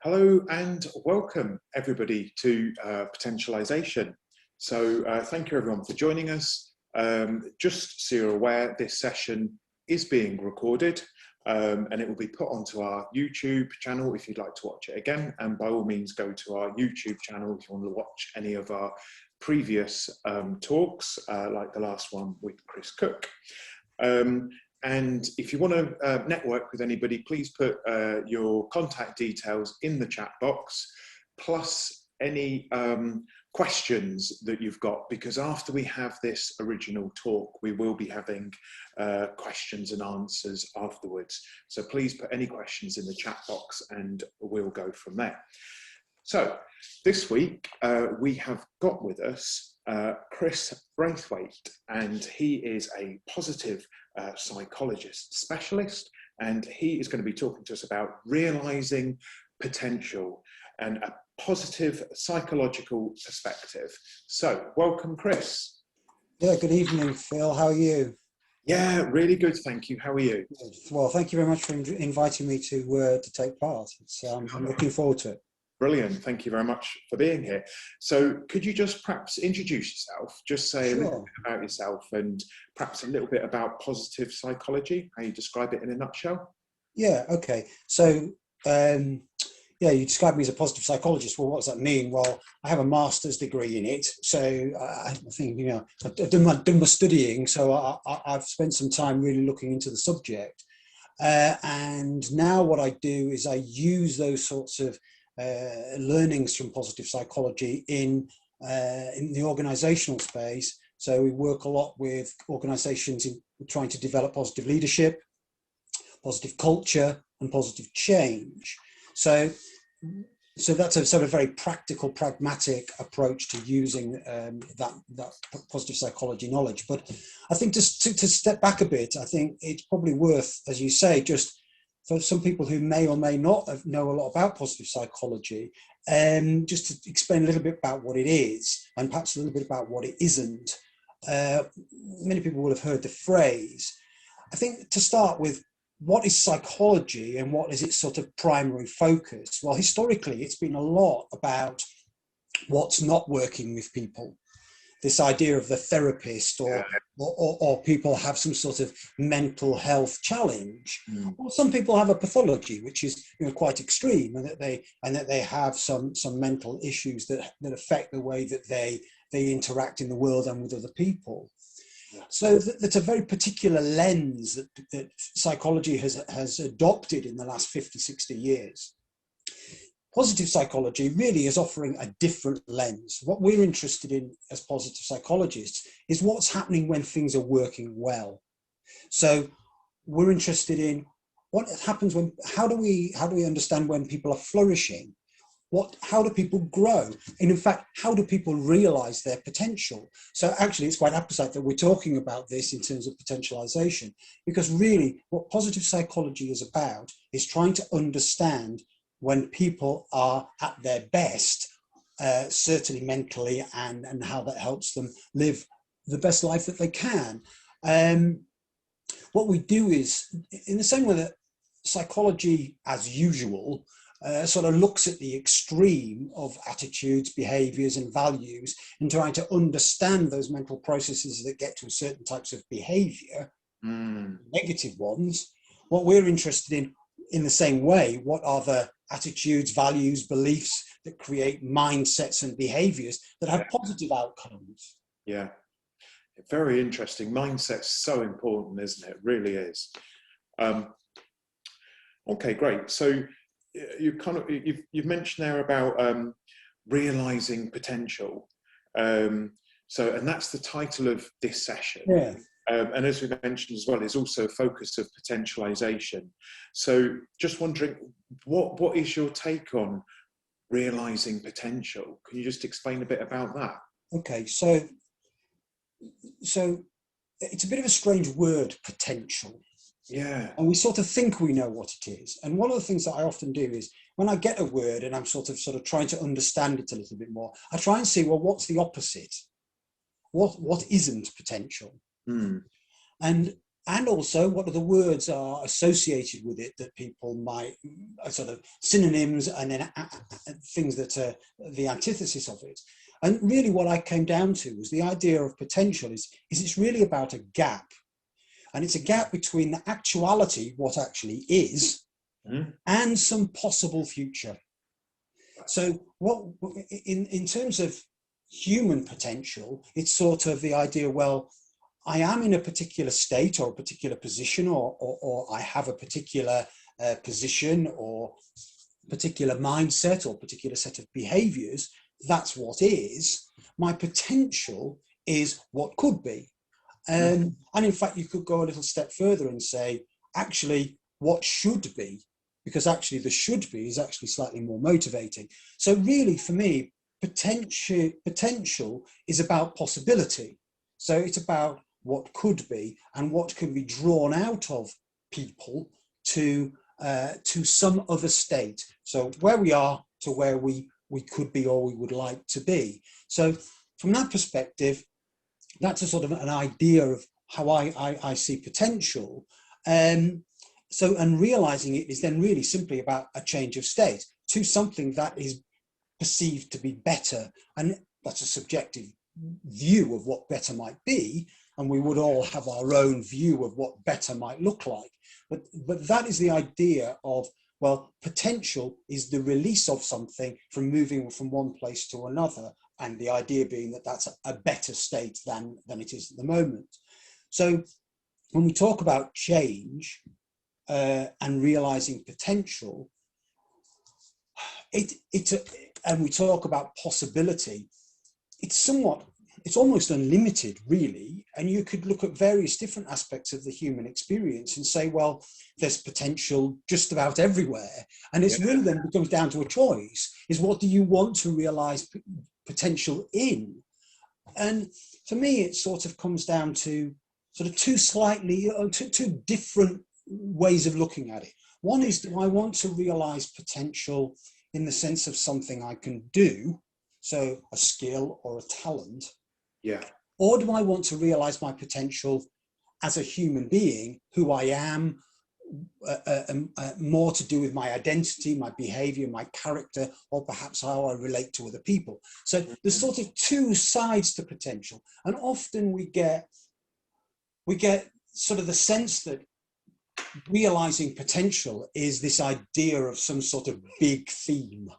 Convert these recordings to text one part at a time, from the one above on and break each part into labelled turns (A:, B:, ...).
A: Hello and welcome everybody to Potentialisation. So thank you everyone for joining us. Just so you're aware, this session is being recorded and it will be put onto our YouTube channel if you'd like to watch it again. And by all means, go to our YouTube channel if you want to watch any of our previous talks, like the last one with Chris Cook. And if you want to network with anybody, please put your contact details in the chat box, plus any questions that you've got, because after we have this original talk, we will be having questions and answers afterwards. So please put any questions in the chat box and we'll go from there. So this week we have got with us Chris Braithwaite, and he is a positive psychologist specialist, and he is going to be talking to us about realizing potential and a positive psychological perspective. So welcome, Chris.
B: Yeah, good evening, Phil. How are you?
A: Yeah, really good, thank you. How are you?
B: Well, thank you very much for inviting me to take part. I'm looking forward to it.
A: Brilliant. Thank you very much for being here. So could you just perhaps introduce yourself, just say a little bit about yourself and perhaps a little bit about positive psychology, how you describe it in a nutshell?
B: Yeah, okay. So, yeah, you described me as a positive psychologist. Well, what does that mean? Well, I have a master's degree in it. So I think, you know, I've done my studying. So I've spent some time really looking into the subject. And now what I do is I use those sorts of learnings from positive psychology in the organizational space. So we work a lot with organizations in trying to develop positive leadership, positive culture, and positive change. So that's a sort of very practical, pragmatic approach to using that positive psychology knowledge. But I think to step back a bit, I think it's probably worth, as you say, just for some people who may or may not know a lot about positive psychology, just to explain a little bit about what it is and perhaps a little bit about what it isn't. Many people will have heard the phrase. I think to start with, what is psychology and what is its sort of primary focus? Well, historically, it's been a lot about what's not working with people. This idea of the therapist or people have some sort of mental health challenge. Or some people have a pathology, which is, you know, quite extreme, and that they have some mental issues that affect the way that they interact in the world and with other people. So that's a very particular lens that psychology has adopted in the last 50, 60 years. Positive psychology really is offering a different lens. What we're interested in as positive psychologists is what's happening when things are working well. So we're interested in what happens when, how do we understand when people are flourishing? How do people grow? And in fact, how do people realize their potential? So actually, it's quite apposite that we're talking about this in terms of potentialization, because really what positive psychology is about is trying to understand when people are at their best, certainly mentally, and how that helps them live the best life that they can. What we do is, in the same way that psychology, as usual, sort of looks at the extreme of attitudes, behaviors, and values, and trying to understand those mental processes that get to certain types of behavior, negative ones. What we're interested in the same way, what are the attitudes, values, beliefs that create mindsets and behaviors that have positive outcomes?
A: Yeah, very interesting. Mindset's so important, isn't it? It really is. Okay, great. So you've mentioned there about realizing potential. And that's the title of this session.
B: Yeah.
A: And as we mentioned as well, is also a focus of potentialization. So just wondering, what is your take on realizing potential? Can you just explain a bit about that?
B: Okay, so it's a bit of a strange word, potential.
A: Yeah.
B: And we sort of think we know what it is. And one of the things that I often do is when I get a word and I'm sort of trying to understand it a little bit more, I try and see, well, what's the opposite? What isn't potential? And and also what are the words are associated with it that people might sort of synonyms, and then things that are the antithesis of it. And really what I came down to was the idea of potential is it's really about a gap. And it's a gap between the actuality, what actually is, and some possible future. So what in terms of human potential, it's sort of the idea, well, I am in a particular state or a particular position, or I have a particular position or particular mindset or particular set of behaviors. That's what is. My potential is what could be. And in fact, you could go a little step further and say, actually, what should be, because actually the should be is actually slightly more motivating. So really, for me, potential is about possibility. So it's about what could be and what can be drawn out of people to some other state. So where we are to where we could be or we would like to be. So from that perspective, that's a sort of an idea of how I see potential. And realizing it is then really simply about a change of state to something that is perceived to be better. And that's a subjective view of what better might be. And we would all have our own view of what better might look like. But that is the idea of, well, potential is the release of something from moving from one place to another. And the idea being that that's a better state than it is at the moment. So when we talk about change and realizing potential, and we talk about possibility, it's almost unlimited, really. And you could look at various different aspects of the human experience and say, well, there's potential just about everywhere. And it's really then becomes down to a choice, is what do you want to realize potential in? And for me, it sort of comes down to sort of two different ways of looking at it. One is, do I want to realize potential in the sense of something I can do, so a skill or a talent?
A: Yeah.
B: Or do I want to realize my potential as a human being, who I am, more to do with my identity, my behavior, my character, or perhaps how I relate to other people? So there's sort of two sides to potential. And often we get sort of the sense that realizing potential is this idea of some sort of big theme.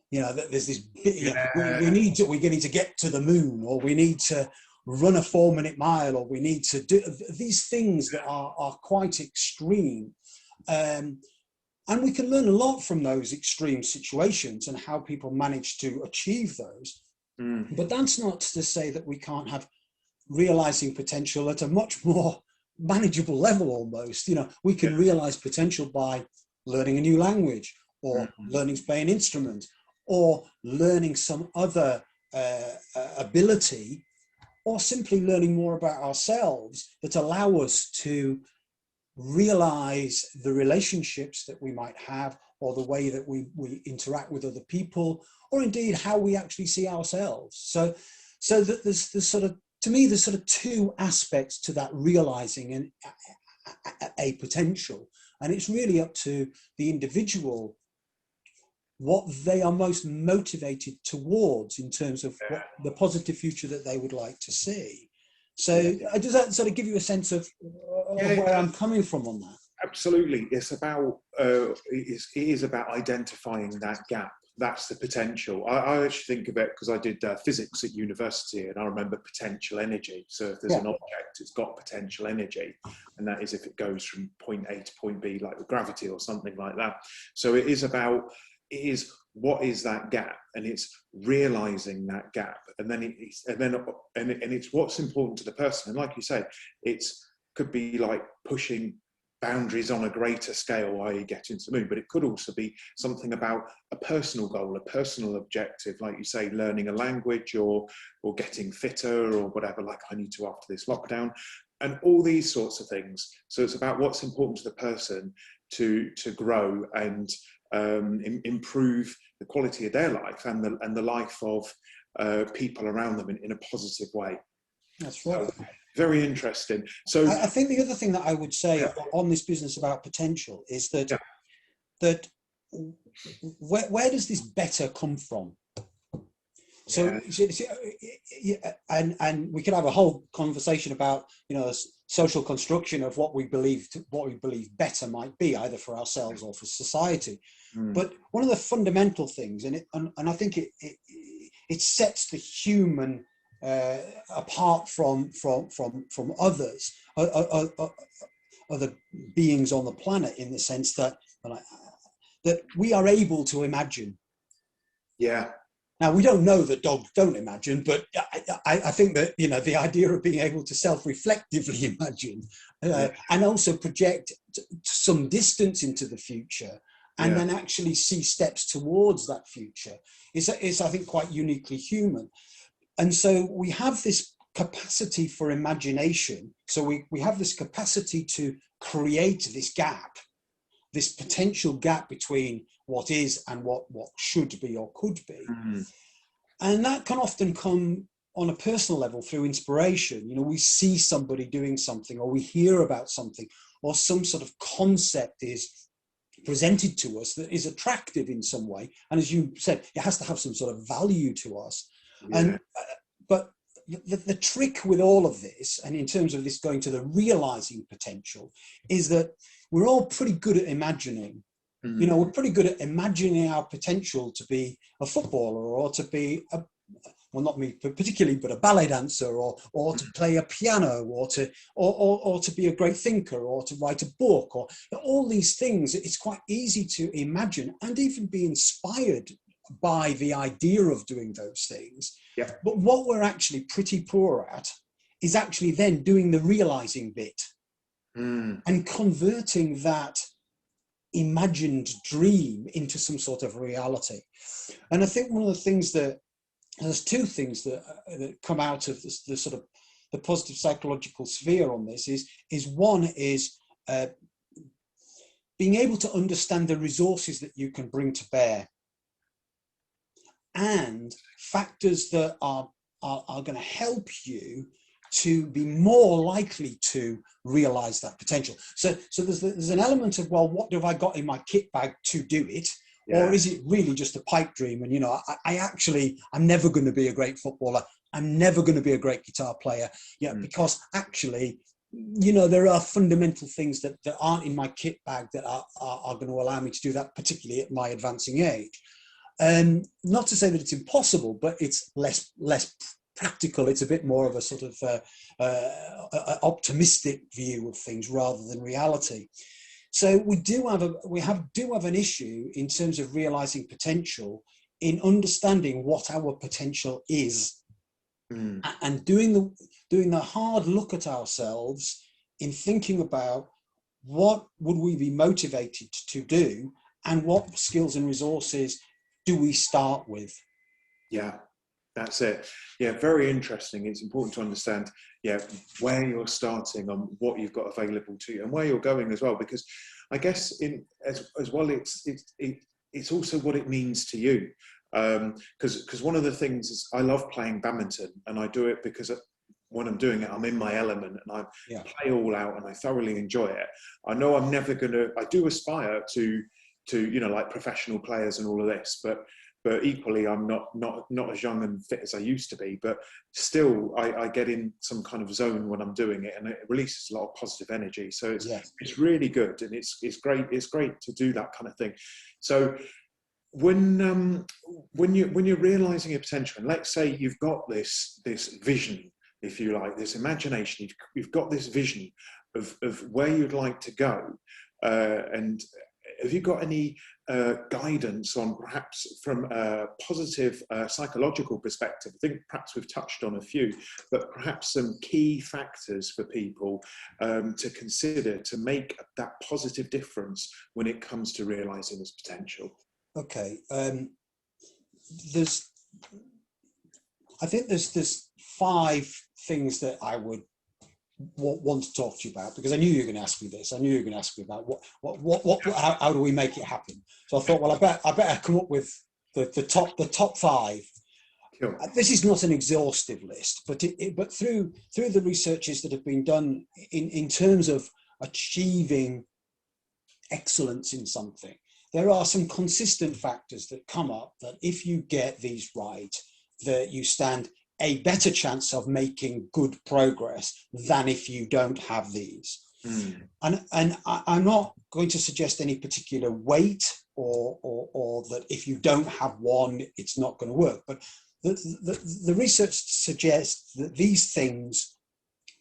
B: You know, that there's this big, we need to get to the moon, or we need to run a 4-minute mile, or we need to do these things that are quite extreme. And we can learn a lot from those extreme situations and how people manage to achieve those. But that's not to say that we can't have realizing potential at a much more manageable level almost. You know, we can realize potential by learning a new language, or learning to play an instrument, or learning some other ability, or simply learning more about ourselves that allow us to realize the relationships that we might have, or the way that we interact with other people, or indeed how we actually see ourselves. So that there's sort of, to me, there's sort of two aspects to that realizing a potential. And it's really up to the individual what they are most motivated towards in terms of what the positive future that they would like to see. So does that sort of give you a sense of where I'm coming from on that?
A: Absolutely. It's about, it is about identifying that gap. That's the potential. I actually think of it because I did physics at university, and I remember potential energy. So if there's an object, it's got potential energy, and that is if it goes from point A to point B, like with gravity or something like that. So it is about, what is that gap, and it's realizing that gap, and then it's what's important to the person. And like you say, could be like pushing boundaries on a greater scale, i.e. getting to the moon, but it could also be something about a personal goal, a personal objective, like you say, learning a language, or getting fitter, or whatever, like I need to after this lockdown, and all these sorts of things. So it's about what's important to the person to grow and improve the quality of their life and the life of people around them in a positive way.
B: That's right.
A: Very interesting. So
B: I think the other thing that I would say
A: yeah,
B: on this business about potential is that
A: yeah,
B: that where does this better come from? So, and we could have a whole conversation about, you know, social construction of what we believe better might be, either for ourselves or for society. But one of the fundamental things, and I think it sets the human apart from others, other beings on the planet, in the sense that we are able to imagine.
A: yeah,
B: Now, we don't know that dogs don't imagine, but I think that, you know, the idea of being able to self-reflectively imagine and also project some distance into the future and then actually see steps towards that future is, I think, quite uniquely human. And so we have this capacity for imagination. So we have this capacity to create this gap, this potential gap between what is and what should be or could be. And that can often come on a personal level through inspiration. You know, we see somebody doing something, or we hear about something, or some sort of concept is presented to us that is attractive in some way. And as you said, it has to have some sort of value to us. And but the trick with all of this, and in terms of this going to the realizing potential, is that we're all pretty good at imagining. You know, we're pretty good at imagining our potential to be a footballer, or to be well, not me particularly, but a ballet dancer, or to play a piano, or to be a great thinker, or to write a book, or all these things. It's quite easy to imagine and even be inspired by the idea of doing those things.
A: Yeah.
B: But what we're actually pretty poor at is actually then doing the realizing bit and converting that imagined dream into some sort of reality. And I think one of the things that, there's two things that come out of this, the sort of the positive psychological sphere on this is one is being able to understand the resources that you can bring to bear, and factors that are going to help you to be more likely to realize that potential. So there's an element of, well, what have I got in my kit bag to do it? Yeah. Or is it really just a pipe dream? And, you know, I'm never going to be a great footballer. I'm never going to be a great guitar player. Yeah, because actually, you know, there are fundamental things that aren't in my kit bag that are going to allow me to do that, particularly at my advancing age. Not to say that it's impossible, but it's less practical. It's a bit more of a sort of optimistic view of things rather than reality. So we do have an issue in terms of realizing potential, in understanding what our potential is, and doing the hard look at ourselves in thinking about what would we be motivated to do, and what skills and resources do we start with.
A: Yeah, that's it. Yeah, very interesting. It's important to understand, where you're starting and what you've got available to you, and where you're going as well. Because I guess as well, it's also what it means to you. Because one of the things is, I love playing badminton, and I do it because when I'm doing it, I'm in my element, and I play all out, and I thoroughly enjoy it. I know I'm never I do aspire to like professional players and all of this, but equally, I'm not as young and fit as I used to be. But still, I get in some kind of zone when I'm doing it, and it releases a lot of positive energy. So it's really good, and it's great. It's great to do that kind of thing. So when you're realizing your potential, and let's say you've got this vision, if you like, this imagination, you've got this vision of where you'd like to go, and have you got any guidance on, perhaps from a positive psychological perspective? I think perhaps we've touched on a few, but perhaps some key factors for people to consider to make that positive difference when it comes to realizing this potential.
B: Okay, I think there's 5 things that I would want to talk to you about, because I knew you were going to ask me this. I knew you were going to ask me about how do we make it happen. So I thought, well, I better come up with the top 5.
A: Sure.
B: This is not an exhaustive list, but but through the researches that have been done in terms of achieving excellence in something, there are some consistent factors that come up that if you get these right, that you stand a better chance of making good progress than if you don't have these. And I'm not going to suggest any particular weight or that if you don't have one, it's not going to work. But the research suggests that these things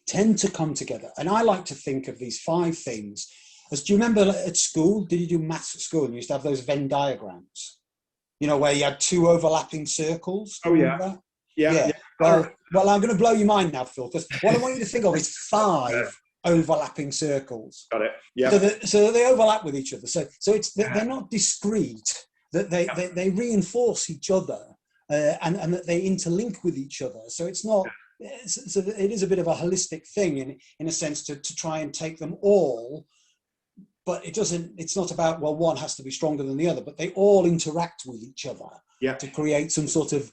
B: tend to come together. And I like to think of these 5 things as, do you remember at school, did you do maths at school? And you used to have those Venn diagrams, you know, where you had 2 overlapping circles.
A: Oh, yeah. Yeah.
B: Well, I'm going to blow your mind now, Phil, because what I want you to think of is 5 overlapping circles.
A: Got it. Yeah.
B: So they overlap with each other. So it's they're not discrete. That they reinforce each other and that they interlink with each other. So it's not. So it is a bit of a holistic thing in a sense to try and take them all. But it doesn't. It's not about, well, one has to be stronger than the other, but they all interact with each other to create some sort of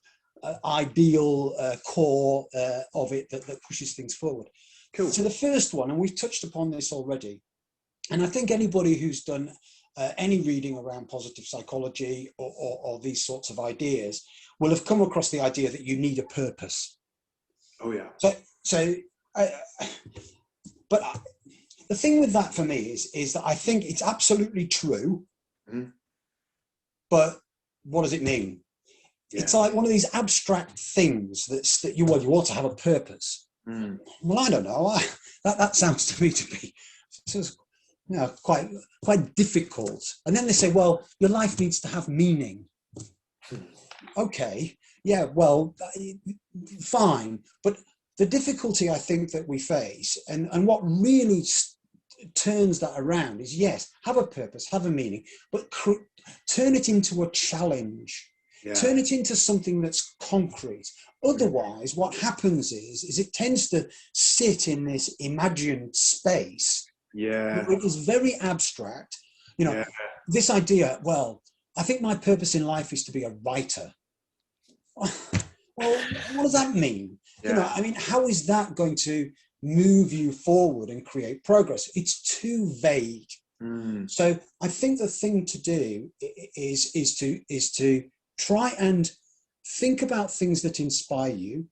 B: ideal core of it that pushes things forward.
A: Cool.
B: So the first one, and we've touched upon this already, and I think anybody who's done any reading around positive psychology or these sorts of ideas will have come across the idea that you need a purpose.
A: Oh yeah.
B: But the thing with that for me is that I think it's absolutely true, but what does it mean? Yeah. It's like one of these abstract things that you ought to have a purpose. Well, I don't know. That sounds to me to be quite difficult. And then they say, well, your life needs to have meaning. Okay, yeah, well, fine. But the difficulty I think that we face, and what really turns that around is, yes, have a purpose, have a meaning, but turn it into a challenge. Yeah. Turn it into something that's concrete. Otherwise, what happens is it tends to sit in this imagined space.
A: Yeah.
B: It is very abstract. You know, this idea, well, I think my purpose in life is to be a writer. Well, what does that mean? Yeah. You know, I mean, how is that going to move you forward and create progress? It's too vague. So I think the thing to do is to try and think about things that inspire you.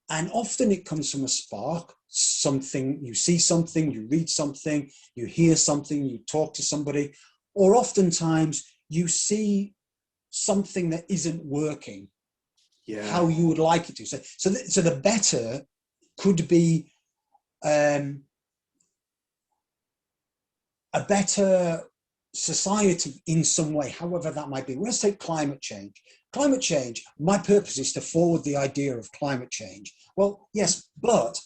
B: And often it comes from a spark, something, you see something, you read something, you hear something, you talk to somebody, or oftentimes you see something that isn't working how you would like it to. So the better could be a better society in some way, however that might be. Let's take climate change. Climate change, my purpose is to forward the idea of climate change. Well, yes, but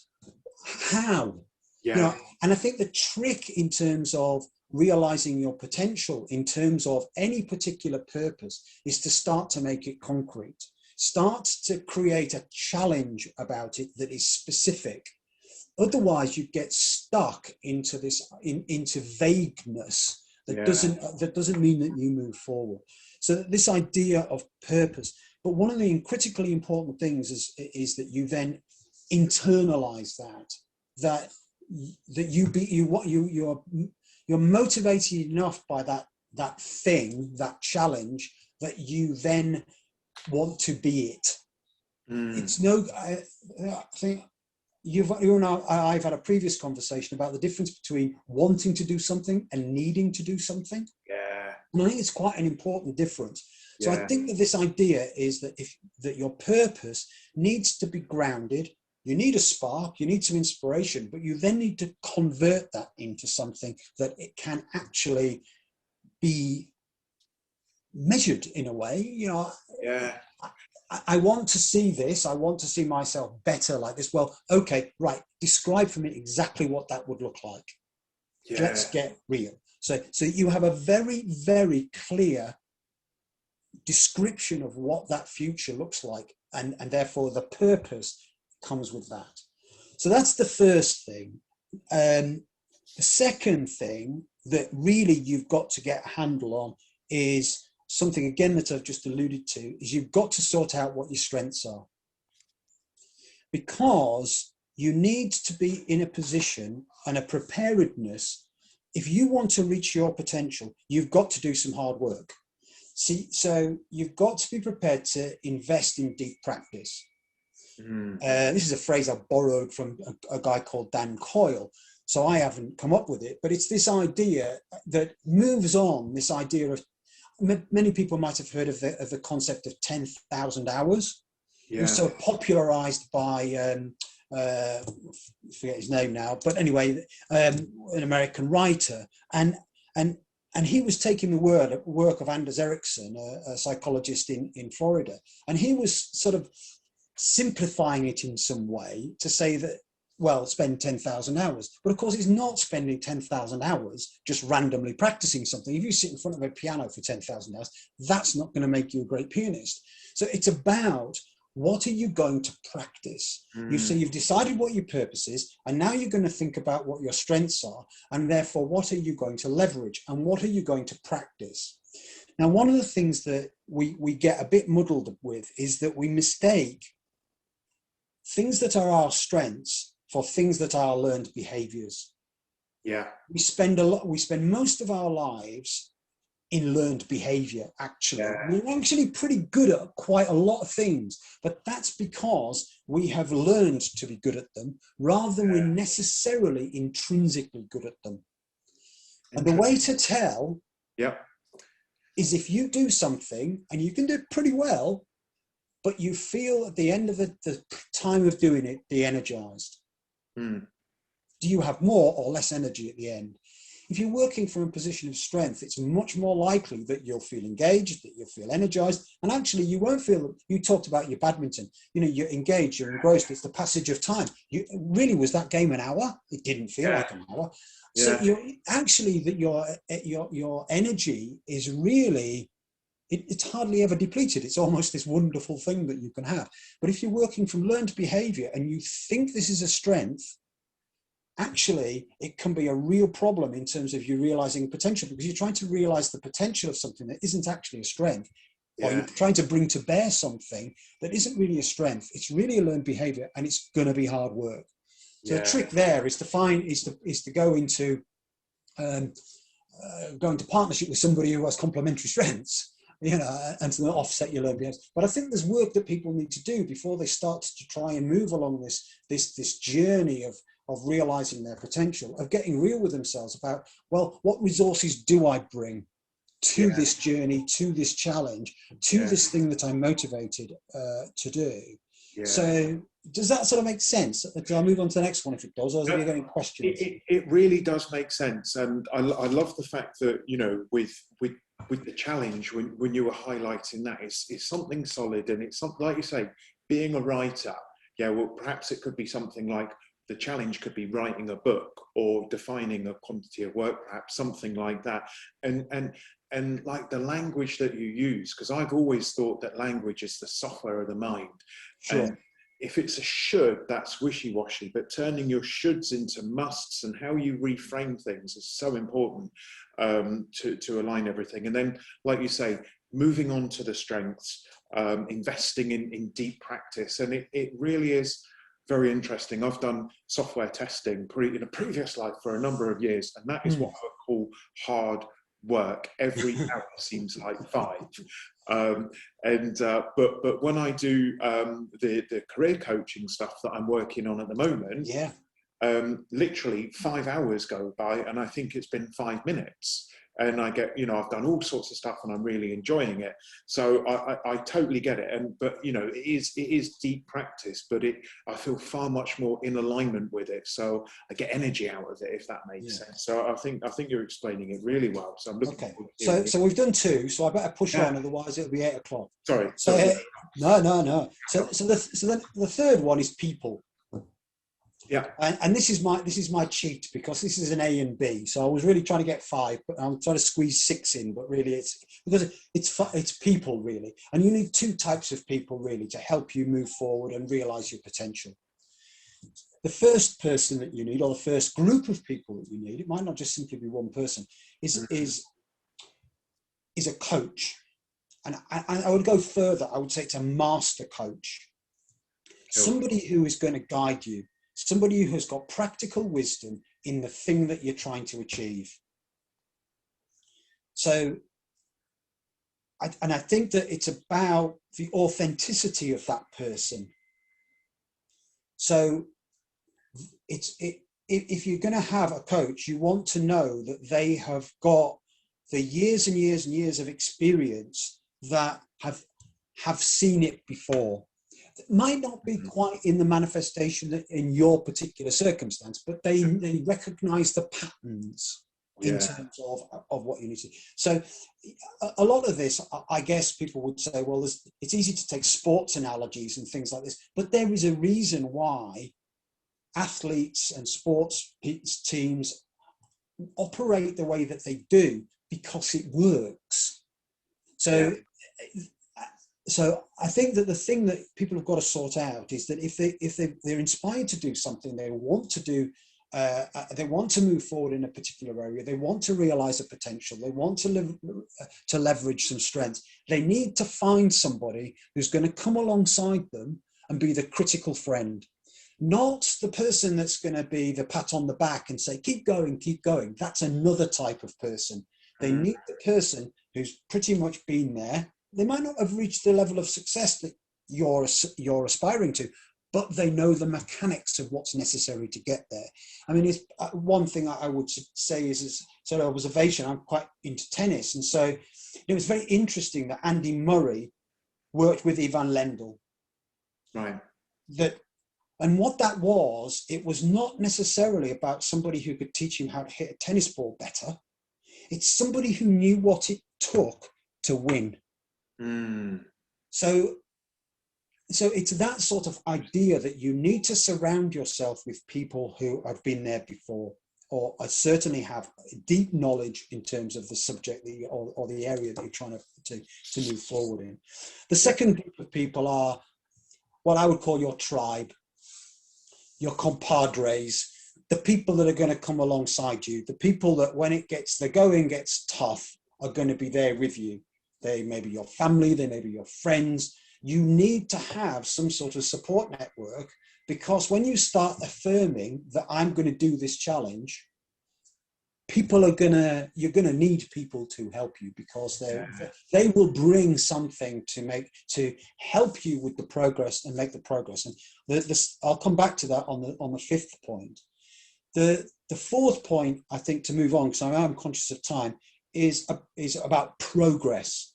B: how? Yeah. You know, and I think the trick in terms of realizing your potential in terms of any particular purpose is to start to make it concrete. Start to create a challenge about it that is specific. Otherwise, you get stuck into this into vagueness that doesn't mean that you move forward. So this idea of purpose, but one of the critically important things is that you then internalize that you're motivated enough by that thing, that challenge, that you then want to be it. It's I think you and I've had a previous conversation about the difference between wanting to do something and needing to do something. Yeah. And I think it's quite an important difference. So I think that this idea is that your purpose needs to be grounded. You need a spark, you need some inspiration, but you then need to convert that into something that it can actually be measured in a way. You know, I want to see this. I want to see myself better like this. Well, okay, right. Describe for me exactly what that would look like. Yeah. Let's get real. So you have a very, very clear description of what that future looks like, and therefore the purpose comes with that. So that's the first thing. The second thing that really you've got to get a handle on is something again that I've just alluded to, is you've got to sort out what your strengths are. Because you need to be in a position and a preparedness. If you want to reach your potential, you've got to do some hard work. See, so you've got to be prepared to invest in deep practice. This is a phrase I borrowed from a guy called Dan Coyle. So I haven't come up with it, but it's this idea that moves on, this idea of, many people might have heard of the concept of 10,000 hours.
A: Yeah.
B: It was so popularized by, I forget his name now, but anyway, an American writer. And he was taking the work of Anders Ericsson, a psychologist in Florida, and he was sort of simplifying it in some way to say that, well, spend 10,000 hours. But of course, it's not spending 10,000 hours just randomly practicing something. If you sit in front of a piano for 10,000 hours, that's not going to make you a great pianist. So it's about, what are you going to practice? You've decided what your purpose is, and now you're going to think about what your strengths are, and therefore, what are you going to leverage, and what are you going to practice? Now, one of the things that we get a bit muddled with is that we mistake things that are our strengths for things that are learned behaviors.
A: Yeah.
B: We spend most of our lives in learned behavior, actually. Yeah. We're actually pretty good at quite a lot of things, but that's because we have learned to be good at them rather than we're necessarily intrinsically good at them. And the way to tell is if you do something and you can do it pretty well, but you feel at the end of the time of doing it, de-energized. Do you have more or less energy at the end? If you're working from a position of strength, it's much more likely that you'll feel engaged, that you'll feel energized, and actually you won't feel, you talked about your badminton, you're engaged, you're engrossed, it's the passage of time. Really, was that game an hour? It didn't feel like an hour. So you're actually, that your energy is really, it's hardly ever depleted. It's almost this wonderful thing that you can have. But if you're working from learned behavior and you think this is a strength, actually, it can be a real problem in terms of you realizing potential, because you're trying to realize the potential of something that isn't actually a strength, or you're trying to bring to bear something that isn't really a strength. It's really a learned behavior, and it's going to be hard work. So the trick there is to go into partnership with somebody who has complementary strengths, and to offset your learned behaviors. But I think there's work that people need to do before they start to try and move along this journey of realizing their potential, of getting real with themselves about, well, what resources do I bring to this journey, to this challenge, to this thing that I'm motivated to do? So does that sort of make sense? Do I move on to the next one if it does, or have you got any questions?
A: It really does make sense. And I love the fact that, with the challenge, when you were highlighting that, it's something solid, and it's something, like you say, being a writer, well, perhaps it could be something like, the challenge could be writing a book or defining a quantity of work, perhaps something like that. And like the language that you use, because I've always thought that language is the software of the mind.
B: Sure.
A: And if it's a should, that's wishy-washy, but turning your shoulds into musts and how you reframe things is so important to align everything. And then, like you say, moving on to the strengths, investing in deep practice. And it really is very interesting. I've done software testing in a previous life for a number of years, and that is what I would call hard work. Every hour seems like 5. But when I do the career coaching stuff that I'm working on at the moment, literally 5 hours go by, and I think it's been 5 minutes. And I get, I've done all sorts of stuff and I'm really enjoying it. So I totally get it. But it is deep practice, but I feel far much more in alignment with it. So I get energy out of it, if that makes sense. So I think you're explaining it really well. So I'm looking forward to it.
B: So we've done 2, so I better push on, otherwise it'll be 8 o'clock.
A: Sorry.
B: No. So the third one is people.
A: Yeah.
B: And this is my cheat, because this is an A and B. So I was really trying to get 5, but I'm trying to squeeze 6 in. But really, it's because it's people, really, and you need 2 types of people really to help you move forward and realize your potential. The first person that you need, or the first group of people that you need, it might not just simply be one person, is a coach. and I would go further. I would say it's a master coach, somebody who is going to guide you, somebody who has got practical wisdom in the thing that you're trying to achieve. So, I think that it's about the authenticity of that person. So, if you're going to have a coach, you want to know that they have got the years and years and years of experience that have seen it before. It might not be quite in the manifestation in your particular circumstance, but they recognize the patterns in terms of what you need to do. So a lot of this, I guess people would say, well, it's easy to take sports analogies and things like this, but there is a reason why athletes and sports teams operate the way that they do, because it works. So I think that the thing that people have got to sort out is that if they're inspired to do something, they want to do, they want to move forward in a particular area, they want to realize a potential, they want to leverage some strengths, they need to find somebody who's going to come alongside them and be the critical friend. Not the person that's going to be the pat on the back and say, keep going, keep going. That's another type of person. They need the person who's pretty much been there. They might not have reached the level of success that you're aspiring to, but they know the mechanics of what's necessary to get there. I mean, it's, one thing I would say is sort of observation. I'm quite into tennis. And so it was very interesting that Andy Murray worked with Ivan Lendl.
A: Right.
B: And what that was, it was not necessarily about somebody who could teach him how to hit a tennis ball better. It's somebody who knew what it took to win. So it's that sort of idea that you need to surround yourself with people who have been there before, or certainly have deep knowledge in terms of the subject that or the area that you're trying to move forward in. The second group of people are what I would call your tribe, your compadres, the people that are going to come alongside you, the people that when the going gets tough are going to be there with you. They may be your family, they may be your friends. You need to have some sort of support network, because when you start affirming that I'm going to do this challenge, you're going to need people to help you, because they will bring something to help you with the progress and make the progress. And I'll come back to that on the fifth point. The fourth point, I think, to move on, because I am conscious of time, is about progress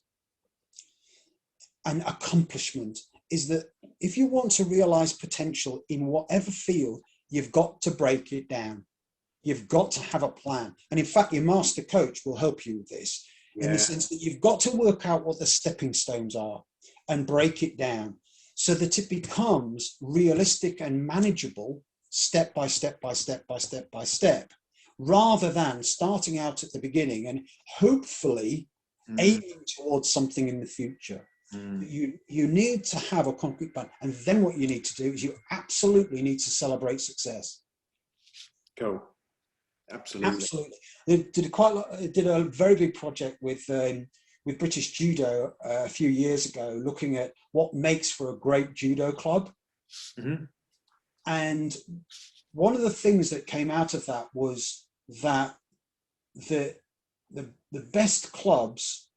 B: and accomplishment. Is that if you want to realize potential in whatever field, you've got to break it down. You've got to have a plan. And in fact, your master coach will help you with this, in the sense that you've got to work out what the stepping stones are and break it down so that it becomes realistic and manageable, step by step by step by step by step, rather than starting out at the beginning and hopefully aiming towards something in the future. You need to have a concrete plan. And then what you need to do is you absolutely need to celebrate success.
A: Cool. Absolutely.
B: They did a very big project with British Judo a few years ago, looking at what makes for a great judo club. And one of the things that came out of that was that the best clubs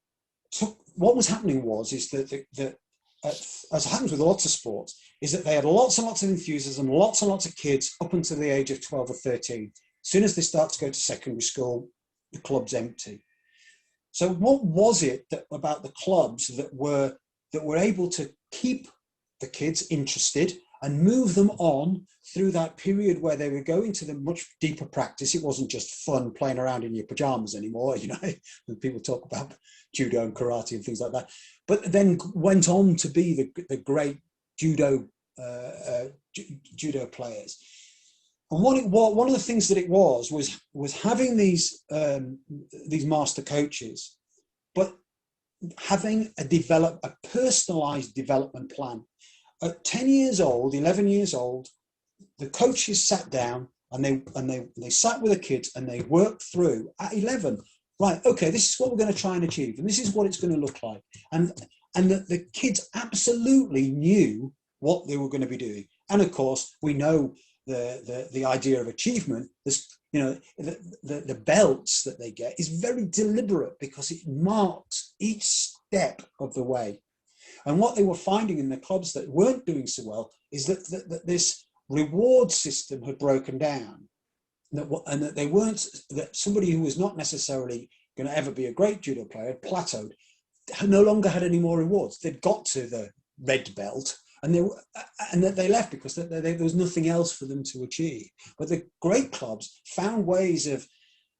B: took, what was happening is that as happens with lots of sports, is that they had lots and lots of enthusiasm, lots and lots of kids up until the age of 12 or 13. As soon as they start to go to secondary school, the club's empty. So what was it about the clubs that were able to keep the kids interested and move them on through that period where they were going to the much deeper practice? It wasn't just fun playing around in your pajamas anymore, when people talk about judo and karate and things like that, but then went on to be the great judo players. And one of the things that it was having these master coaches, but having a personalized development plan. At 10 years old, 11 years old, the coaches sat down and they sat with the kids and they worked through, at 11, right, okay, this is what we're going to try and achieve, and this is what it's going to look like. And the kids absolutely knew what they were going to be doing. And of course, we know the idea of achievement, this, you know, the belts that they get is very deliberate because it marks each step of the way. And what they were finding in the clubs that weren't doing so well is that this reward system had broken down. And that they weren't, that somebody who was not necessarily going to ever be a great judo player had plateaued, no longer had any more rewards. They'd got to the red belt and they left because there was nothing else for them to achieve. But the great clubs found ways of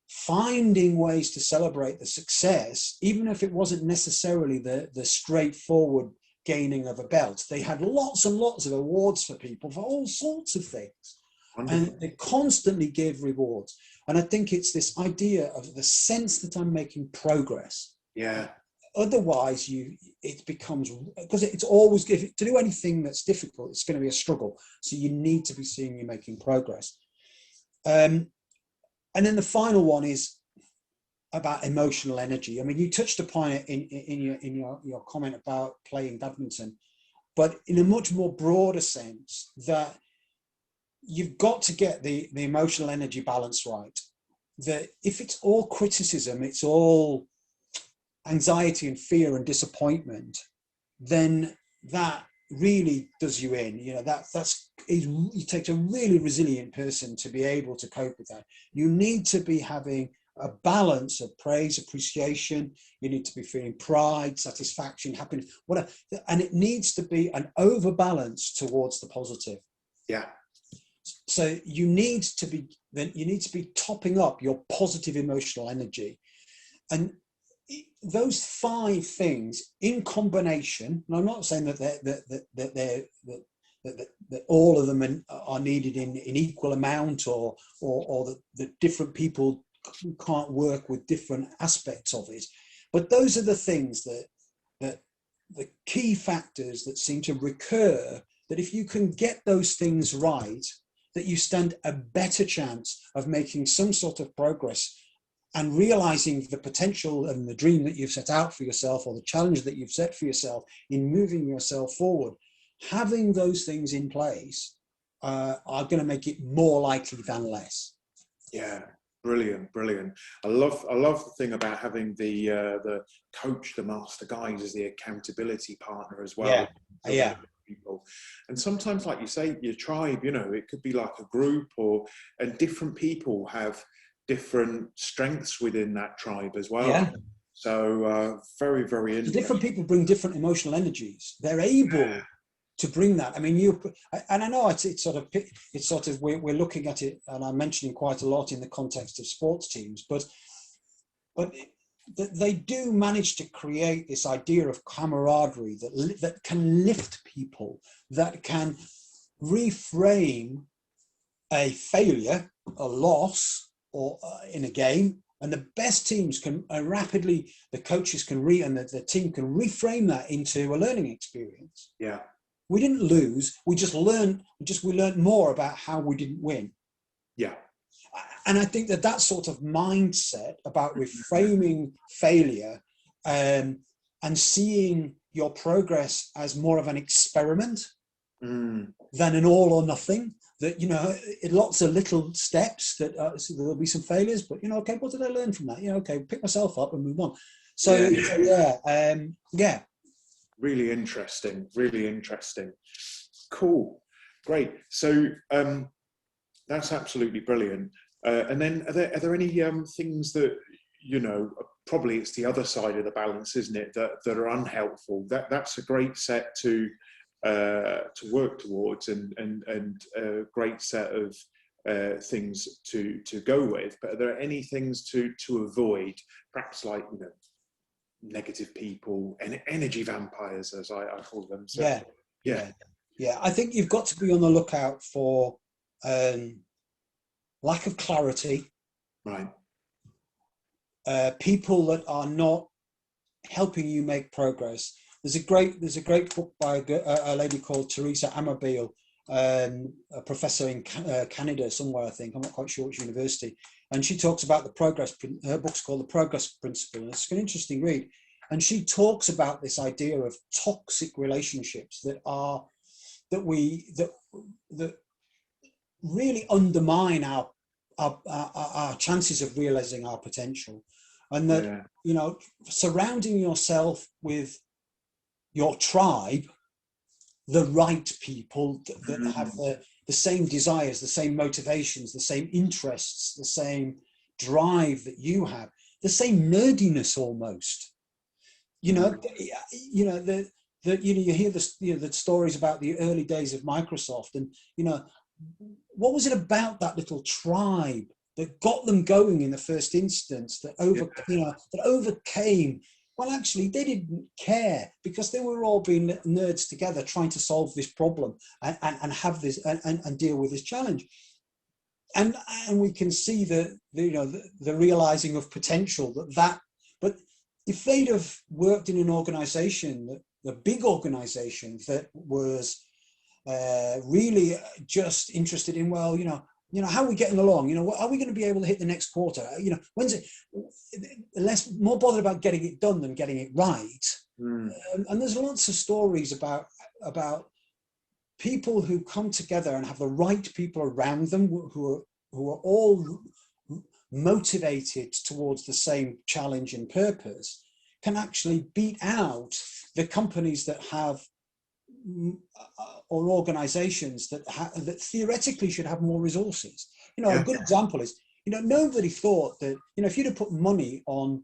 B: finding ways to celebrate the success, even if it wasn't necessarily the straightforward gaining of a belt. They had lots and lots of awards for people for all sorts of things. Wonderful. And they constantly give rewards. And I think it's this idea of the sense that I'm making progress.
A: Yeah.
B: Otherwise, it becomes, because it's always, to do anything that's difficult, it's going to be a struggle. So you need to be seeing you making progress. And then the final one is about emotional energy. I mean, you touched upon it in your comment about playing badminton, but in a much more broader sense, that you've got to get the emotional energy balance right. That if it's all criticism, it's all anxiety and fear and disappointment, then that really does you in. You know, it takes a really resilient person to be able to cope with that. You need to be having a balance of praise, appreciation. You need to be feeling pride, satisfaction, happiness, whatever. And it needs to be an overbalance towards the positive.
A: Yeah.
B: So you need to be topping up your positive emotional energy. And those 5 things in combination, and I'm not saying that all of them are needed in equal amount, or that different people can't work with different aspects of it, but those are the things that the key factors that seem to recur, that if you can get those things right, that you stand a better chance of making some sort of progress and realizing the potential and the dream that you've set out for yourself, or the challenge that you've set for yourself in moving yourself forward. Having those things in place are going to make it more likely than less.
A: Yeah, brilliant. I love the thing about having the coach, the master guide, as the accountability partner as well.
B: Yeah.
A: People. And sometimes, like you say, your tribe, you know, it could be like a group, and different people have different strengths within that tribe as well.
B: Yeah.
A: So very, very interesting.
B: Different people bring different emotional energies. They're able to bring that. I mean, and I know it's sort of we're looking at it, and I'm mentioning quite a lot in the context of sports teams, but they do manage to create this idea of camaraderie that can lift people, that can reframe a failure, a loss, or in a game. And the best teams can rapidly, the coaches can and the team can reframe that into a learning experience.
A: Yeah.
B: We didn't lose. We learned more about how we didn't win.
A: Yeah.
B: And I think that sort of mindset about reframing failure and seeing your progress as more of an experiment than an all or nothing, that, you know, lots of little steps that so there'll be some failures, but, you know, okay, what did I learn from that? You know, okay, pick myself up and move on. So yeah.
A: Really interesting. Cool. Great. So that's absolutely brilliant. And then are there any things that, you know, probably it's the other side of the balance, isn't it, that are unhelpful? That's a great set to work towards, and a great set of things to go with. But are there any things to avoid, perhaps, like, you know, negative people and energy vampires, as I call them? So, yeah.
B: I think you've got to be on the lookout for lack of clarity,
A: right?
B: People that are not helping you make progress. There's a great book by a lady called Teresa Amabile, a professor in Canada somewhere, I think. I'm not quite sure which university. and she talks about her book's called The Progress Principle, and it's an interesting read. And she talks about this idea of toxic relationships that really undermine our chances of realizing our potential, and that surrounding yourself with your tribe, the right people that have the same desires, the same motivations, the same interests, the same drive that you have, the same nerdiness almost. You hear the stories about the early days of Microsoft, and what was it about that little tribe that got them going in the first instance, that overcame? Well, actually, they didn't care, because they were all being nerds together trying to solve this problem and have this and deal with this challenge. And we can see the realizing of potential but if they'd have worked in an organization, the big organization that was really just interested in, how are we getting along? Are we going to be able to hit the next quarter? When's it? More bothered about getting it done than getting it right. And there's lots of stories about people who come together and have the right people around them who are all motivated towards the same challenge and purpose, can actually beat out the companies that have, or organizations that theoretically should have more resources. A good example is, nobody thought that, if you'd have put money on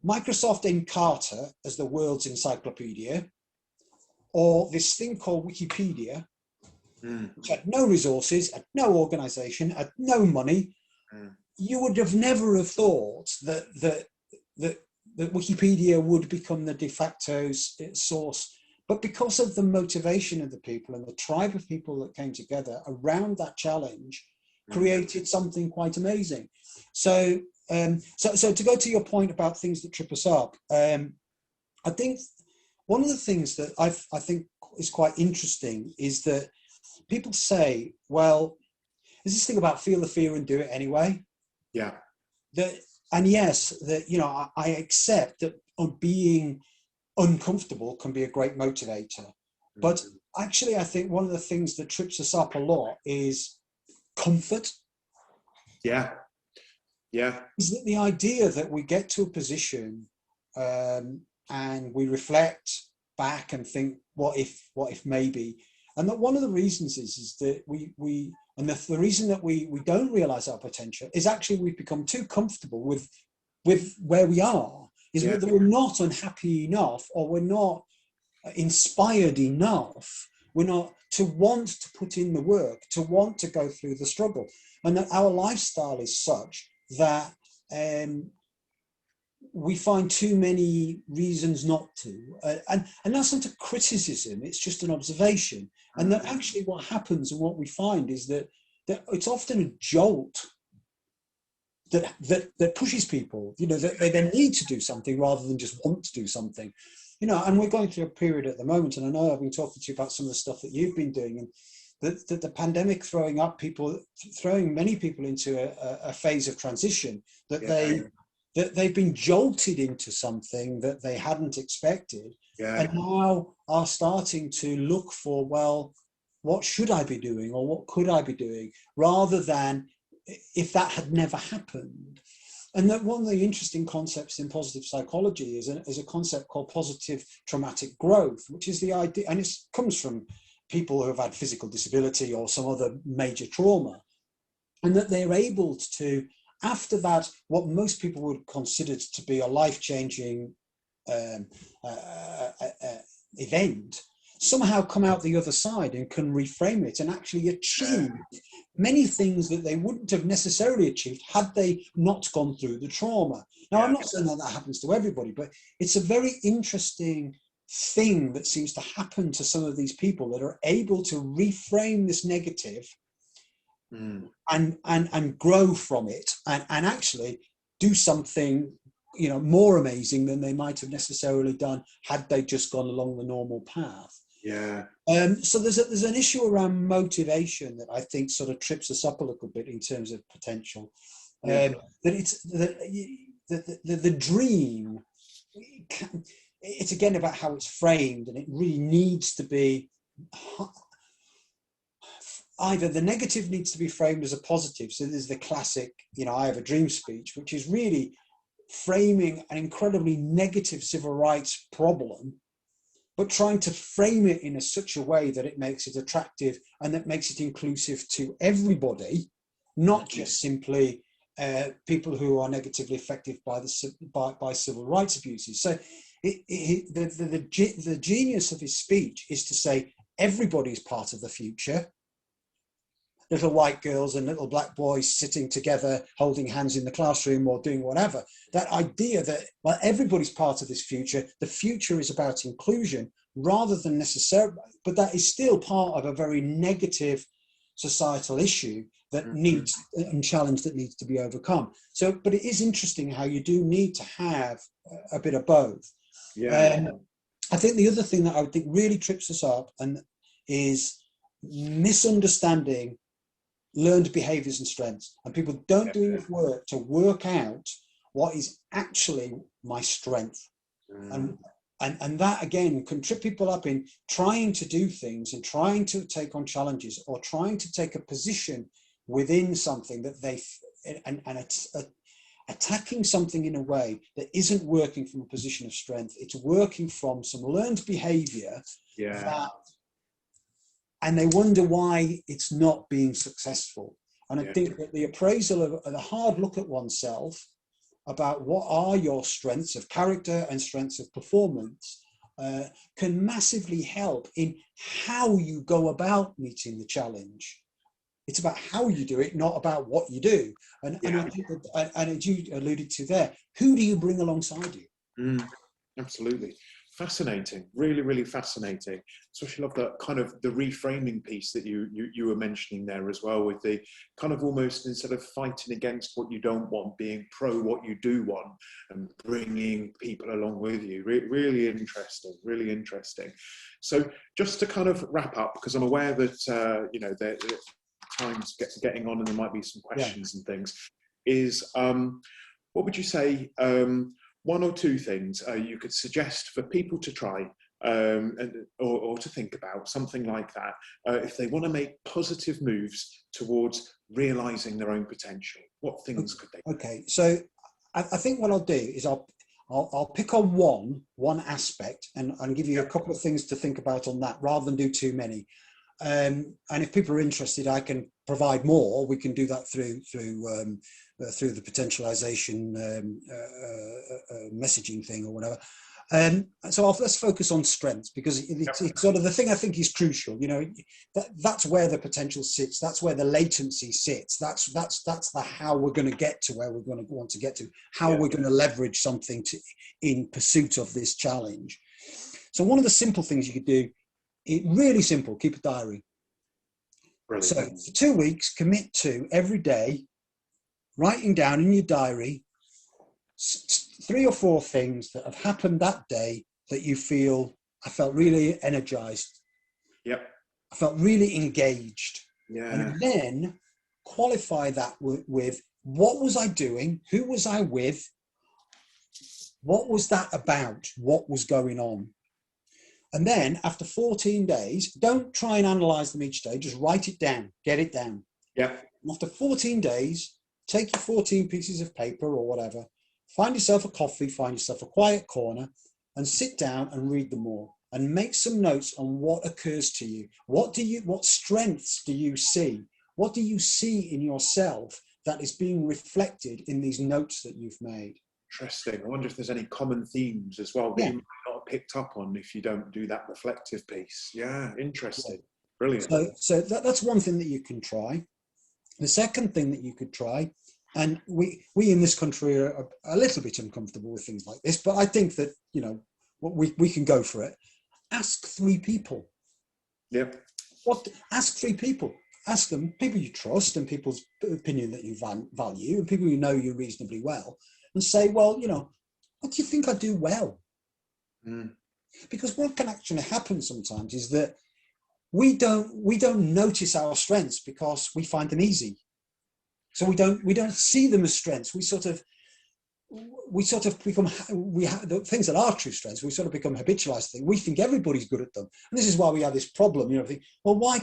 B: Microsoft Encarta as the world's encyclopedia, or this thing called Wikipedia, which had no resources, had no organization, had no money, you would have never have thought that Wikipedia would become the de facto source. But because of the motivation of the people and the tribe of people that came together around that challenge, created something quite amazing. So to go to your point about things that trip us up, I think one of the things that I think is quite interesting is that people say, well, there's this thing about feel the fear and do it anyway.
A: Yeah.
B: And yes, I accept that being uncomfortable can be a great motivator. But actually, I think one of the things that trips us up a lot is comfort.
A: Yeah.
B: Is that the idea that we get to a position and we reflect back and think, what if maybe? And that one of the reasons is that the reason that we don't realize our potential is actually we've become too comfortable with where we are, that we're not unhappy enough, or we're not inspired enough, we're not to want to put in the work, to want to go through the struggle, and that our lifestyle is such that we find too many reasons not to, and that's not a criticism, it's just an observation. And that actually what happens and what we find is that it's often a jolt that pushes people, that they then need to do something rather than just want to do something, and we're going through a period at the moment, and I know I've been talking to you about some of the stuff that you've been doing, and the pandemic throwing many people into a phase of transition, that they've been jolted into something that they hadn't expected, and now are starting to look for, well, what should I be doing, or what could I be doing, rather than if that had never happened. And that one of the interesting concepts in positive psychology is a concept called positive traumatic growth, which is the idea, and it comes from people who have had physical disability or some other major trauma, and that they're able to, after that, what most people would consider to be a life-changing event, somehow come out the other side and can reframe it and actually achieve many things that they wouldn't have necessarily achieved had they not gone through the trauma. Now, I'm not saying that happens to everybody, but it's a very interesting thing that seems to happen to some of these people that are able to reframe this negative and grow from it and actually do something more amazing than they might have necessarily done had they just gone along the normal path. So there's an issue around motivation that I think sort of trips us up a little bit in terms of potential. That it's the dream. It's again about how it's framed, and it really needs to be either the negative needs to be framed as a positive. So there's the classic, I have a dream speech, which is really framing an incredibly negative civil rights problem, but trying to frame it in such a way that it makes it attractive and that makes it inclusive to everybody, not just simply people who are negatively affected by civil rights abuses. So the genius of his speech is to say everybody's part of the future. Little white girls and little black boys sitting together, holding hands in the classroom or doing whatever. That idea that, well, everybody's part of this future. The future is about inclusion rather than necessarily, but that is still part of a very negative societal issue that needs and challenge that needs to be overcome. So, but it is interesting how you do need to have a bit of both. I think the other thing that I would think really trips us up is misunderstanding learned behaviors and strengths, and people don't do enough work to work out what is actually my strength. And that again can trip people up in trying to do things and trying to take on challenges or trying to take a position within something that attacking something in a way that isn't working from a position of strength. It's working from some learned behavior and they wonder why it's not being successful. And I think that the appraisal of a hard look at oneself about what are your strengths of character and strengths of performance can massively help in how you go about meeting the challenge. It's about how you do it, not about what you do. And I think that, and as you alluded to there, who do you bring alongside you?
A: Absolutely. Fascinating, really, really fascinating. Especially love that kind of the reframing piece that you were mentioning there as well, with the kind of almost instead of fighting against what you don't want, being pro what you do want and bringing people along with you. Really interesting, really interesting. So just to kind of wrap up, because I'm aware that, time's getting on and there might be some questions and things, is what would you say, one or two things you could suggest for people to try or to think about, something like that, if they want to make positive moves towards realizing their own potential? What things could they do?
B: Okay, so I think what I'll do is I'll pick on one aspect and give you a couple of things to think about on that rather than do too many. And if people are interested, I can provide more. We can do that through the potentialization messaging thing or whatever. So let's focus on strengths, because it's sort of the thing I think is crucial. That's where the potential sits. That's where the latency sits. That's the how we're going to get to where we're going to want to get to. How we're going to leverage something in pursuit of this challenge. So one of the simple things you could do. Really simple, keep a diary. Brilliant. So for 2 weeks, commit to every day writing down in your diary 3 or 4 things that have happened that day that you feel, I felt really energized. I felt really engaged. And then qualify that with what was I doing? Who was I with? What was that about? What was going on? And then after 14 days, don't try and analyze them each day, just write it down, get it down. After 14 days, take your 14 pieces of paper or whatever, find yourself a coffee, find yourself a quiet corner and sit down and read them all and make some notes on what occurs to you. What strengths do you see? What do you see in yourself that is being reflected in these notes that you've made?
A: Interesting. I wonder if there's any common themes as well that you might not have picked up on if you don't do that reflective piece. Interesting. Brilliant.
B: So that's one thing that you can try. The second thing that you could try, and we in this country are a little bit uncomfortable with things like this, but I think that, we can go for it. Ask 3 people. Ask 3 people. Ask them, people you trust and people's opinion that you value and people you know you reasonably well, and say, well, what do you think I do well? Because what can actually happen sometimes is that we don't notice our strengths because we find them easy. So we don't see them as strengths. We sort of become, we have the things that are true strengths, we sort of become habitualized things. We think everybody's good at them. And this is why we have this problem, you know, think, well, why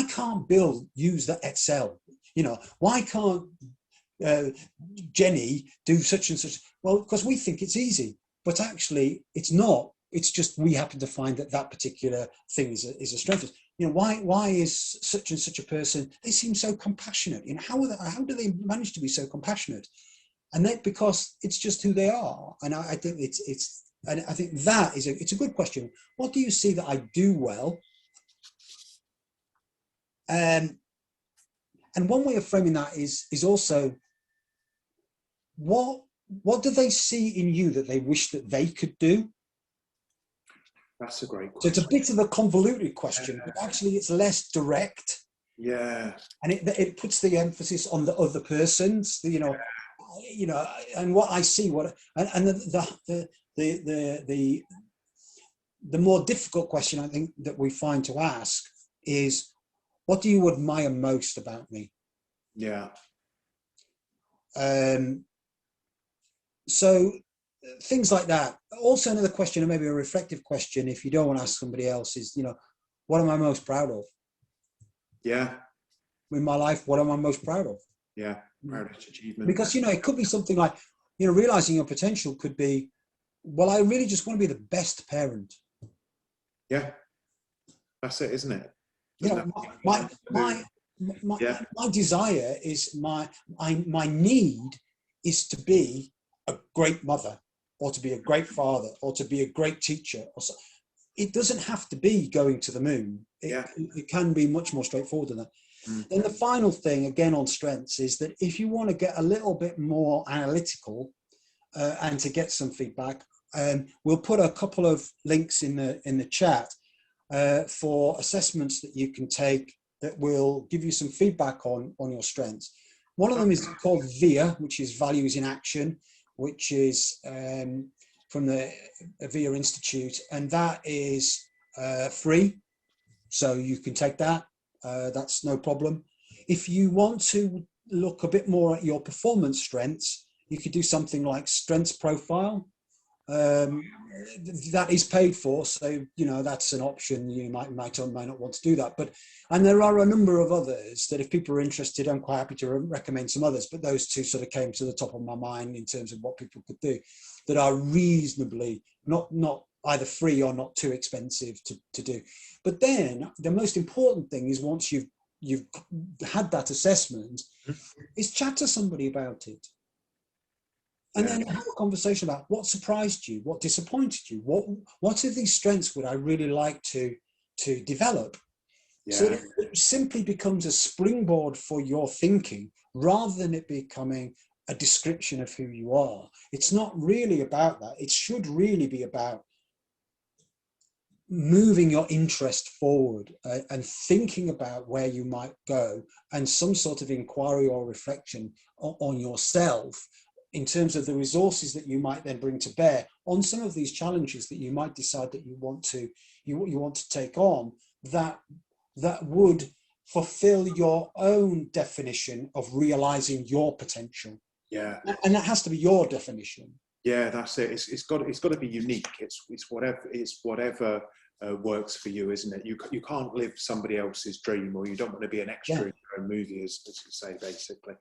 B: can't Bill use that Excel? You know, why can't Jenny do such and such? Well, because we think it's easy, but actually it's not. It's just we happen to find that particular thing is a strength. You know, why is such and such a person, they seem so compassionate. You know, how do they manage to be so compassionate? And that because it's just who they are. And I think and I think that it's a good question. What do you see that I do well? And one way of framing that is also, what do they see in you that they wish that they could do?
A: That's a great question.
B: So it's a bit of a convoluted question, but actually it's less direct.
A: Yeah.
B: And it puts the emphasis on the other person's, you know, and what I see, and the more difficult question I think that we find to ask is, what do you admire most about me?
A: Yeah.
B: So things like that. Also, another question, and maybe a reflective question, if you don't want to ask somebody else, is, you know, what am I most proud of?
A: Yeah.
B: In my life, what am I most proud of?
A: Yeah. Proudest achievement.
B: Because, you know, it could be something like, you know, realizing your potential could be, well, I really just want to be the best parent.
A: Yeah. That's it, isn't it?
B: You know, my desire is my need is to be a great mother, or to be a great father, or to be a great teacher. Or so. It doesn't have to be going to the moon. It can be much more straightforward than that. Then the final thing, again on strengths, is that if you want to get a little bit more analytical and to get some feedback, we'll put a couple of links in the chat for assessments that you can take that will give you some feedback on your strengths. One of them is called VIA, which is Values in Action, which is from the VIA Institute, and that is free, so you can take that. That's no problem. If you want to look a bit more at your performance strengths, you could do something like Strengths Profile. That is paid for, so you know that's an option. You might or might not want to do that, and there are a number of others that if people are interested, I'm quite happy to recommend some others, but those two sort of came to the top of my mind in terms of what people could do that are reasonably not either free or not too expensive to do. But then the most important thing is, once you've had that assessment, is chat to somebody about it. And then have a conversation about what surprised you, what disappointed you, what of these strengths would I really like to develop? Yeah. So it simply becomes a springboard for your thinking, rather than it becoming a description of who you are. It's not really about that. It should really be about moving your interest forward and thinking about where you might go, and some sort of inquiry or reflection on yourself, in terms of the resources that you might then bring to bear on some of these challenges that you might decide that you want to take on, that would fulfill your own definition of realizing your potential.
A: Yeah.
B: And that has to be your definition.
A: Yeah, that's it. It's got to be unique. It's whatever works for you, isn't it? You can't live somebody else's dream, or you don't want to be an extra in your own movie, as you say, basically.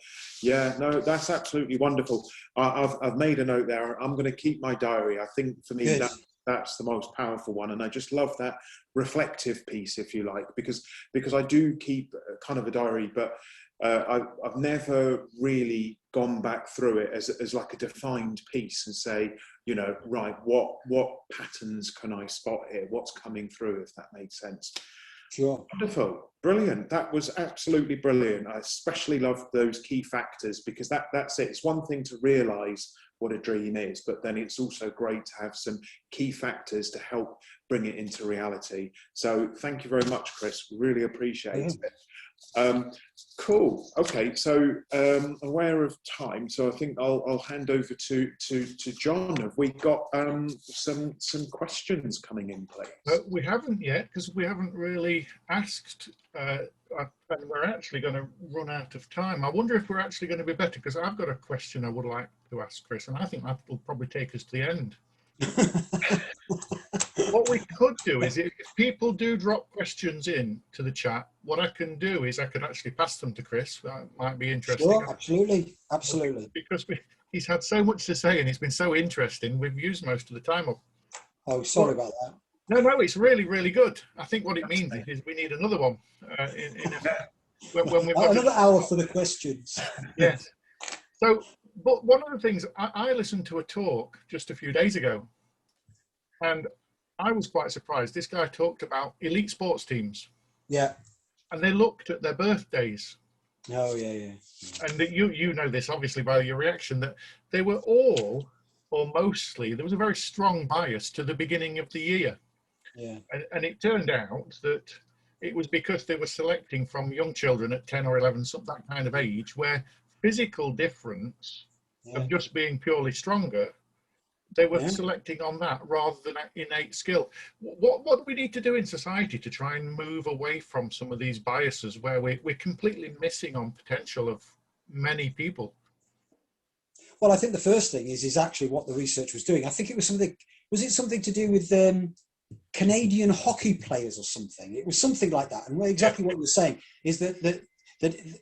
A: Yeah, no, that's absolutely wonderful. I've made a note there. I'm going to keep my diary. I think for me that's the most powerful one, and I just love that reflective piece, if you like, because I do keep kind of a diary, but I've never really gone back through it as like a defined piece and say, you know, right, what patterns can I spot here? What's coming through, if that makes sense?
B: Sure.
A: Wonderful. Brilliant. That was absolutely brilliant. I especially love those key factors, because that's it. It's one thing to realize what a dream is, but then it's also great to have some key factors to help bring it into reality. So thank you very much, Chris. Really appreciate it. Cool. Okay, so aware of time, so I think I'll hand over to John. Have we got some questions coming in, please?
C: We haven't yet, because we haven't really asked, and we're actually going to run out of time. I wonder if we're actually going to be better, because I've got a question I would like to ask Chris, and I think that will probably take us to the end. What we could do is, if people do drop questions in to the chat, what I can do is I could actually pass them to Chris. That might be interesting.
B: Sure, absolutely.
C: Because he's had so much to say and it's been so interesting, we've used most of the time up.
B: Oh, sorry about that.
C: No, it's really, really good. I think what it means is we need another one. When we've got
B: another hour for the questions.
C: Yes. So, but one of the things, I listened to a talk just a few days ago, and I was quite surprised. This guy talked about elite sports teams.
B: Yeah.
C: And they looked at their birthdays.
B: Oh, yeah.
C: And that you know this, obviously, by your reaction, that they were all, or mostly, there was a very strong bias to the beginning of the year.
B: Yeah.
C: And it turned out that it was because they were selecting from young children at 10 or 11, that kind of age, where physical difference of just being purely stronger, they were selecting on that rather than innate skill. What do we need to do in society to try and move away from some of these biases where we're completely missing on potential of many people?
B: Well, I think the first thing is actually what the research was doing. I think it was something, was it something to do with Canadian hockey players or something? It was something like that. And exactly what you were saying is that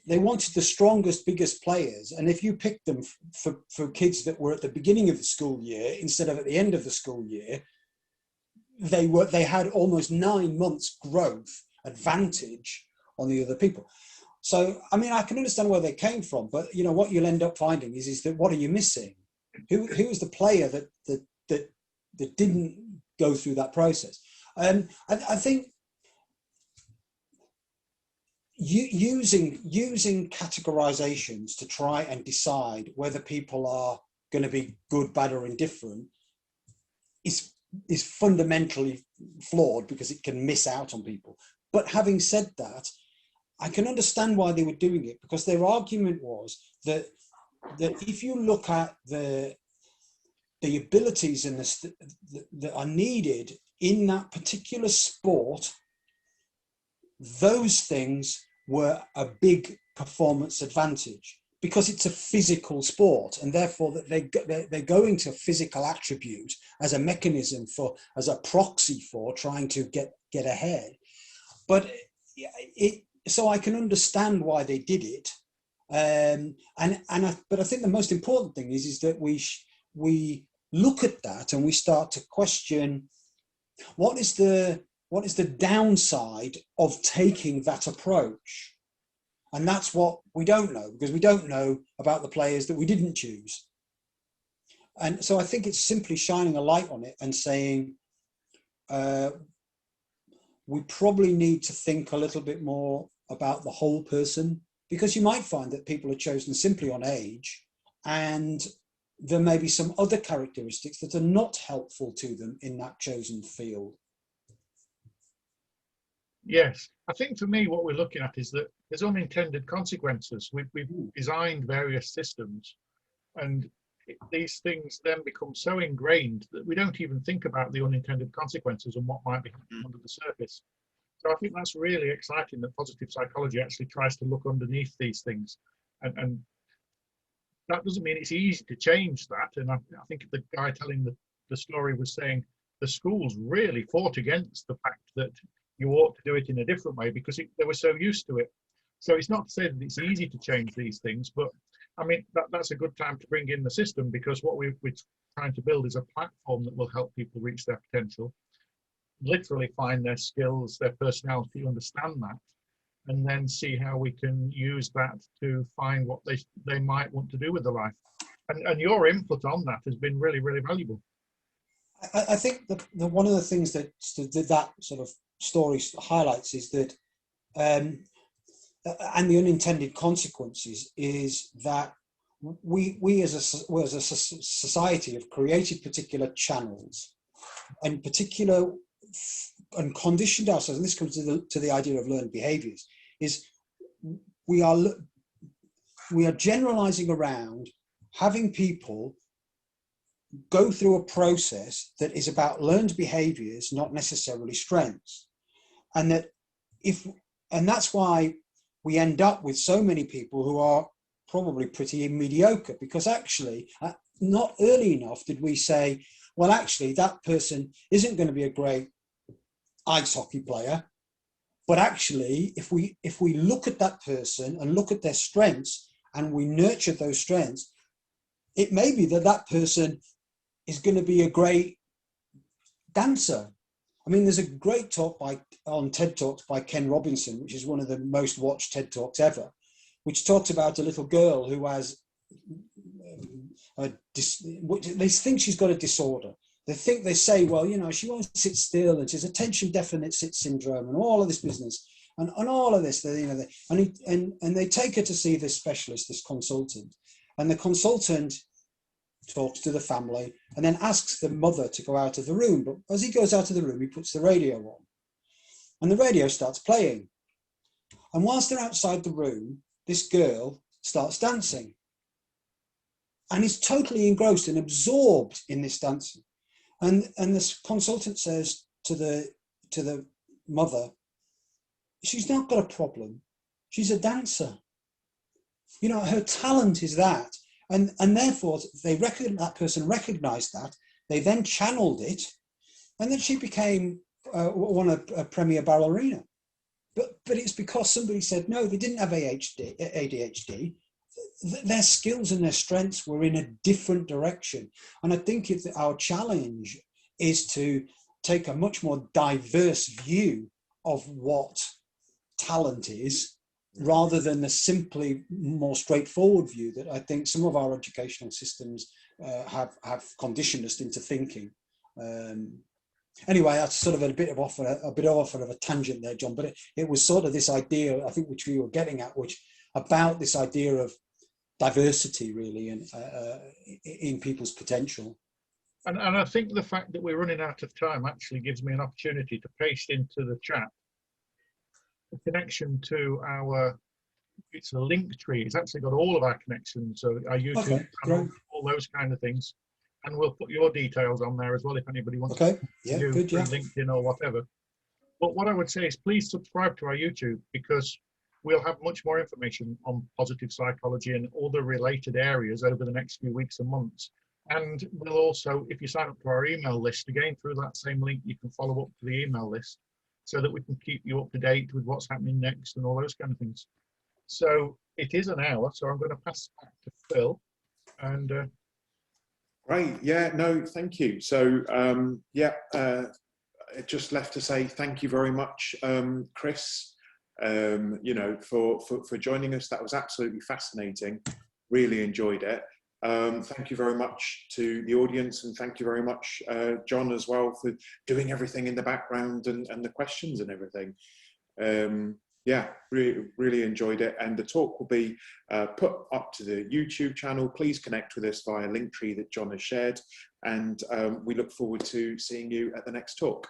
B: they wanted the strongest, biggest players. And if you picked them for kids that were at the beginning of the school year instead of at the end of the school year, they had almost 9 months growth advantage on the other people. So, I mean, I can understand where they came from, but you know what you'll end up finding is that what are you missing? Who is the player that didn't go through that process? I think using categorizations to try and decide whether people are going to be good, bad, or indifferent is fundamentally flawed because it can miss out on people. But having said that, I can understand why they were doing it, because their argument was that if you look at the abilities and that are needed in that particular sport, those things were a big performance advantage because it's a physical sport, and therefore that they're going to physical attribute as a mechanism as a proxy for trying to get ahead. But so I can understand why they did it, but I think the most important thing is that we look at that and we start to question what is the downside of taking that approach. And that's what we don't know, because we don't know about the players that we didn't choose. And so I think it's simply shining a light on it and saying we probably need to think a little bit more about the whole person, because you might find that people are chosen simply on age, and there may be some other characteristics that are not helpful to them in that chosen field.
C: Yes, I think for me what we're looking at is that there's unintended consequences. We've designed various systems, and these things then become so ingrained that we don't even think about the unintended consequences and what might be happening under the surface. So I think that's really exciting that positive psychology actually tries to look underneath these things, and that doesn't mean it's easy to change that. And I think the guy telling the story was saying the schools really fought against the fact that you ought to do it in a different way because they were so used to it. So it's not to say that it's easy to change these things, but I mean, that's a good time to bring in the system, because what we're trying to build is a platform that will help people reach their potential, literally find their skills, their personality, understand that, and then see how we can use that to find what they might want to do with their life. And your input on that has been really, really valuable.
B: I think that one of the things that sort of story highlights is that, and the unintended consequences is that we as a society have created particular channels and conditioned ourselves, and this comes to the idea of learned behaviors, is we are generalizing around having people go through a process that is about learned behaviors, not necessarily strengths. And that's why we end up with so many people who are probably pretty mediocre, because actually not early enough did we say, well, actually that person isn't going to be a great ice hockey player. But actually, if we look at that person and look at their strengths and we nurture those strengths, it may be that that person is going to be a great dancer. I mean, there's a great talk on TED Talks by Ken Robinson, which is one of the most watched TED Talks ever, which talks about a little girl who has, they think she's got a disorder. They say, well, you know, she won't sit still, and she's attention deficit syndrome, and all of this business, and all of this, you know, and they take her to see this specialist, this consultant, and the consultant talks to the family and then asks the mother to go out of the room. But as he goes out of the room, he puts the radio on, and the radio starts playing. And whilst they're outside the room, this girl starts dancing, and is totally engrossed and absorbed in this dancing. And this consultant says to the mother, she's not got a problem. She's a dancer. You know, her talent is that. And therefore, that person recognized that. They then channeled it. And then she became a premier ballerina. But it's because somebody said, no, they didn't have ADHD. Their skills and their strengths were in a different direction. And I think our challenge is to take a much more diverse view of what talent is, rather than the simply more straightforward view that I think some of our educational systems have conditioned us into thinking. Anyway, that's sort of a bit off of a tangent there, John, but it was sort of this idea, I think, which we were getting at, which about this idea of diversity, really, and in people's potential.
C: And I think the fact that we're running out of time actually gives me an opportunity to paste into the chat a connection to it's a link tree. It's actually got all of our connections, so our YouTube channel, all those kind of things. And we'll put your details on there as well if anybody wants to do through LinkedIn or whatever. But what I would say is please subscribe to our YouTube, because we'll have much more information on positive psychology and all the related areas over the next few weeks and months. And we'll also, if you sign up to our email list, again, through that same link, you can follow up to the email list so that we can keep you up to date with what's happening next and all those kind of things. So it is an hour, so I'm going to pass back to Phil. And
A: great. Yeah, no, thank you. So, just left to say thank you very much, Chris, you know, for joining us. That was absolutely fascinating. Really enjoyed it. Thank you very much to the audience, and thank you very much, John, as well, for doing everything in the background and the questions and everything. Yeah, really enjoyed it. And the talk will be put up to the YouTube channel. Please connect with us via Linktree that John has shared. And we look forward to seeing you at the next talk.